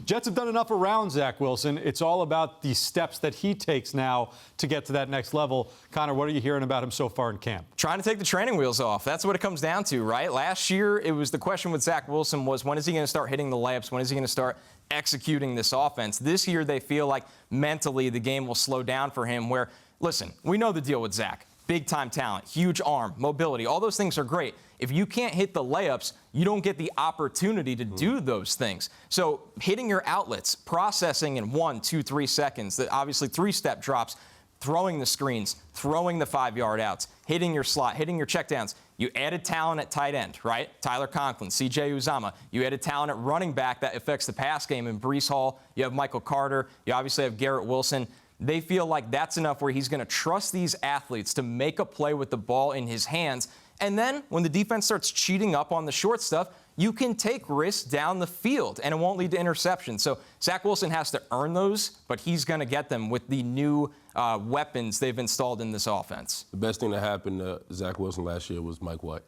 Jets have done enough around Zach Wilson. It's all about the steps that he takes now to get to that next level. Connor, what are you hearing about him so far in camp? Trying to take the training wheels off. That's what it comes down to, right? Last year, it was the question with Zach Wilson was, when is he going to start hitting the layups? When is he going to start executing this offense? This year, they feel like mentally the game will slow down for him where, listen, we know the deal with Zach. Big-time talent, huge arm, mobility, all those things are great. If you can't hit the layups, you don't get the opportunity to do those things. So hitting your outlets, processing in 1, 2, 3 seconds, obviously 3-step drops, throwing the screens, throwing the 5-yard outs, hitting your slot, hitting your checkdowns. You added talent at tight end, right? Tyler Conklin, C.J. Uzomah. You added talent at running back that affects the pass game in Breece Hall. You have Michael Carter. You obviously have Garrett Wilson. They feel like that's enough where he's going to trust these athletes to make a play with the ball in his hands. And then when the defense starts cheating up on the short stuff, you can take risks down the field, and it won't lead to interceptions. So Zach Wilson has to earn those, but he's going to get them with the new weapons they've installed in this offense. The best thing that happened to Zach Wilson last year was Mike White.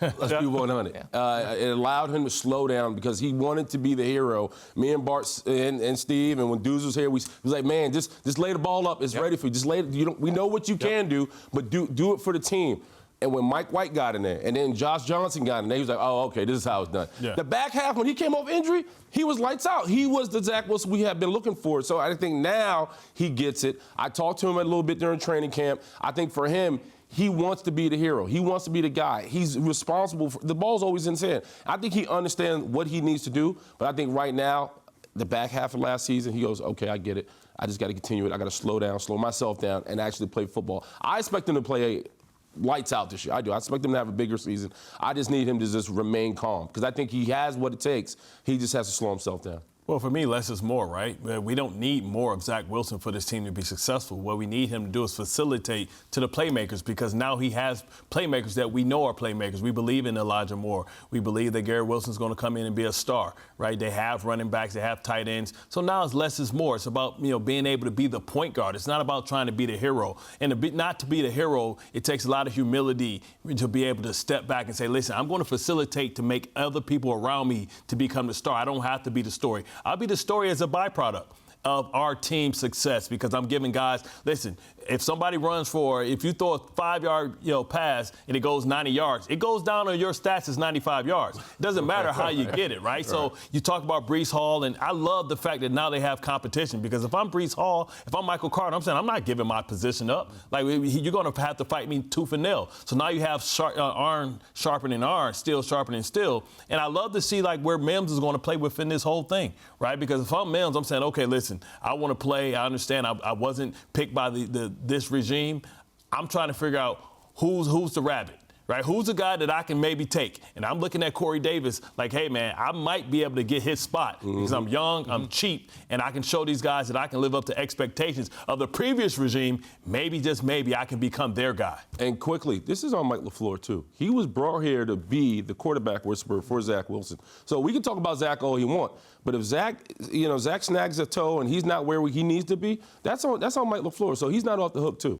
Let's be 100. It allowed him to slow down because he wanted to be the hero. Me and Bart and Steve, and when Deuce was here, we was like, man, just lay the ball up. It's ready for you. Just lay it. We know what you can do, but do it for the team. And when Mike White got in there, and then Josh Johnson got in there, he was like, oh, okay, this is how it's done. Yeah. The back half, when he came off injury, he was lights out. He was the Zach Wilson we have been looking for. So I think now he gets it. I talked to him a little bit during training camp. I think for him, he wants to be the hero. He wants to be the guy. He's responsible for the ball's always in his hand. I think he understands what he needs to do, but I think right now, the back half of last season, he goes, okay, I get it. I just got to continue it. I got to slow down, slow myself down, and actually play football. I expect him to play lights out this year. I do. I expect him to have a bigger season. I just need him to just remain calm because I think he has what it takes. He just has to slow himself down. Well, for me, less is more, right? We don't need more of Zach Wilson for this team to be successful. What we need him to do is facilitate to the playmakers because now he has playmakers that we know are playmakers. We believe in Elijah Moore. We believe that Garrett Wilson's going to come in and be a star, right? They have running backs. They have tight ends. So now it's less is more. It's about, being able to be the point guard. It's not about trying to be the hero. And not to be the hero, it takes a lot of humility to be able to step back and say, listen, I'm going to facilitate to make other people around me to become the star. I don't have to be the story. I'll be the story as a byproduct of our team's success because I'm giving guys, listen, if somebody runs if you throw a 5-yard pass and it goes 90 yards, it goes down on your stats as 95 yards. It doesn't matter how you get it, right? So you talk about Breece Hall, and I love the fact that now they have competition because if I'm Breece Hall, if I'm Michael Carter, I'm saying I'm not giving my position up. Like, you're going to have to fight me tooth and nail. So now you have iron sharpening iron, steel sharpening steel. And I love to see, where Mims is going to play within this whole thing, right? Because if I'm Mims, I'm saying, okay, listen, I want to play. I understand I wasn't picked by this regime. I'm trying to figure out who's the rabbit, right? Who's the guy that I can maybe take? And I'm looking at Corey Davis like, hey, man, I might be able to get his spot because I'm young, I'm cheap, and I can show these guys that I can live up to expectations of the previous regime. Maybe, just maybe, I can become their guy. And quickly, this is on Mike LaFleur, too. He was brought here to be the quarterback whisperer for Zach Wilson. So we can talk about Zach all he want, but if Zach snags a toe and he's not where he needs to be, that's on Mike LaFleur. So he's not off the hook, too.